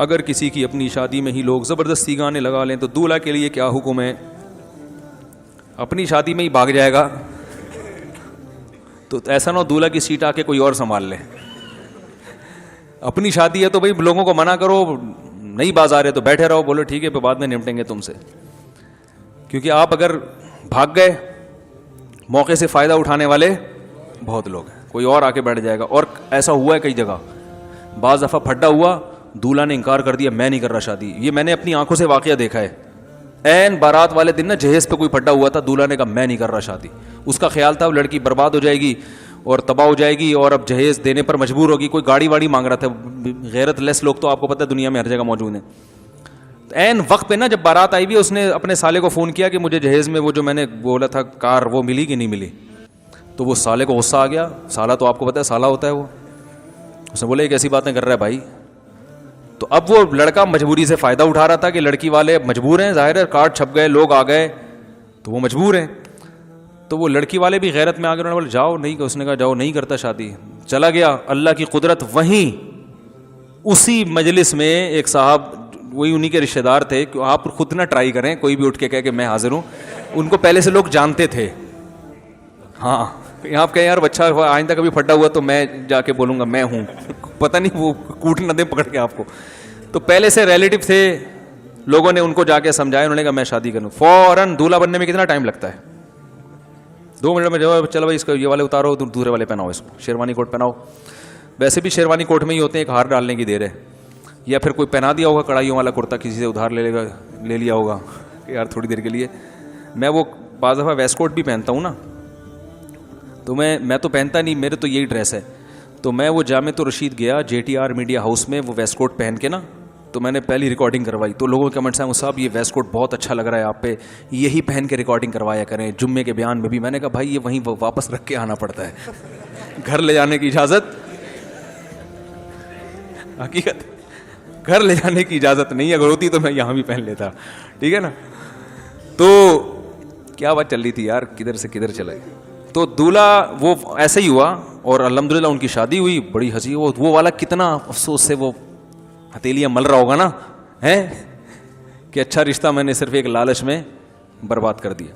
اگر کسی کی اپنی شادی میں ہی لوگ زبردستی گانے لگا لیں تو دولہا کے لیے کیا حکم ہے؟ اپنی شادی میں ہی بھاگ جائے گا تو ایسا نہ ہو دولہا کی سیٹ آ کے کوئی اور سنبھال لے. اپنی شادی ہے تو بھائی لوگوں کو منع کرو, نہیں باز آ رہے تو بیٹھے رہو, بولو ٹھیک ہے پہ بعد میں نمٹیں گے تم سے. کیونکہ آپ اگر بھاگ گئے موقع سے فائدہ اٹھانے والے بہت لوگ ہیں, کوئی اور آ کے بیٹھ جائے گا. اور ایسا ہوا ہے کئی جگہ, بعض دفعہ پھڈا ہوا, دولہا نے انکار کر دیا میں نہیں کر رہا شادی. یہ میں نے اپنی آنکھوں سے واقعہ دیکھا ہے. این بارات والے دن نا جہیز پہ کوئی پھڈا ہوا تھا, دولہا نے کہا میں نہیں کر رہا شادی. اس کا خیال تھا لڑکی برباد ہو جائے گی اور تباہ ہو جائے گی اور اب جہیز دینے پر مجبور ہوگی. کوئی گاڑی واڑی مانگ رہا تھا, غیرت لیس لوگ تو آپ کو پتہ ہے دنیا میں ہر جگہ موجود ہیں. این وقت پہ نا جب بارات آئی بھی اس نے اپنے سالے کو فون کیا کہ مجھے جہیز میں وہ جو میں نے بولا تھا کار وہ ملی کہ نہیں ملی. تو وہ سالے کو غصہ آ گیا, سالہ تو آپ کو پتہ ہے سالہ ہوتا ہے وہ. اس نے بولے ایک ایسی باتیں کر رہا ہے بھائی. تو اب وہ لڑکا مجبوری سے فائدہ اٹھا رہا تھا کہ لڑکی والے مجبور ہیں, ظاہر ہے کارڈ چھپ گئے لوگ آ گئے تو وہ مجبور ہیں. تو وہ لڑکی والے بھی غیرت میں آ گئے, بولے جاؤ نہیں, اس نے کہا جاؤ نہیں کرتا شادی. چلا گیا. اللہ کی قدرت وہیں اسی مجلس میں ایک صاحب, وہی انہی کے رشتہ دار تھے, کہ آپ خود نہ ٹرائی کریں, کوئی بھی اٹھ کے کہے کہ میں حاضر ہوں. ان کو پہلے سے لوگ جانتے تھے. ہاں آپ کہیں یار بچہ آئندہ کبھی پھڈا ہوا تو میں جا کے بولوں گا میں ہوں, پتہ نہیں وہ کوٹ نہ دیں پکڑ کے آپ کو. تو پہلے سے ریلیٹو تھے, لوگوں نے ان کو جا کے سمجھایا, انہوں نے کہا میں شادی کروں. فوراً دولہا بننے میں کتنا ٹائم لگتا ہے, 2 منٹ میں جواب, چلو بھائی اس کو یہ والے اتارو, دوسرے والے پہناؤ, اس کو شیروانی کوٹ پہناؤ. ویسے بھی شیروانی کوٹ میں ہی ہوتے ہیں, ایک ہار ڈالنے کی دیر ہے, یا پھر کوئی پہنا دیا ہوگا کڑھائیوں والا کرتا کسی سے ادھار لے لیا ہوگا کہ یار تھوڑی دیر کے لیے. میں وہ بعض دفعہ ویسٹ کوٹ بھی پہنتا ہوں نا, تو میں تو پہنتا نہیں, میرے تو یہی ڈریس ہے. تو میں وہ جامع رشید گیا JTR میڈیا ہاؤس میں, وہ ویسٹ کوٹ پہن کے نا, تو میں نے پہلی ریکارڈنگ کروائی. تو لوگوں کے کمنٹس ہیں, وہ صاحب یہ ویسٹ کوٹ بہت اچھا لگ رہا ہے آپ پہ, یہی پہن کے ریکارڈنگ کروایا کریں جمعے کے بیان میں بھی. میں نے کہا بھائی یہ وہیں واپس رکھ کے آنا پڑتا ہے, گھر لے جانے کی اجازت, حقیقت گھر لے جانے کی اجازت نہیں, اگر ہوتی تو میں یہاں بھی پہن لیتا, ٹھیک ہے نا. تو کیا بات چل رہی تھی یار, کدھر سے کدھر چلا گیا. تو دولہا وہ ایسے ہی ہوا اور الحمدللہ ان کی شادی ہوئی, بڑی ہنسی. وہ والا کتنا افسوس سے وہ ہتھیلیاں مل رہا ہوگا نا, ہے کہ اچھا رشتہ میں نے صرف ایک لالچ میں برباد کر دیا.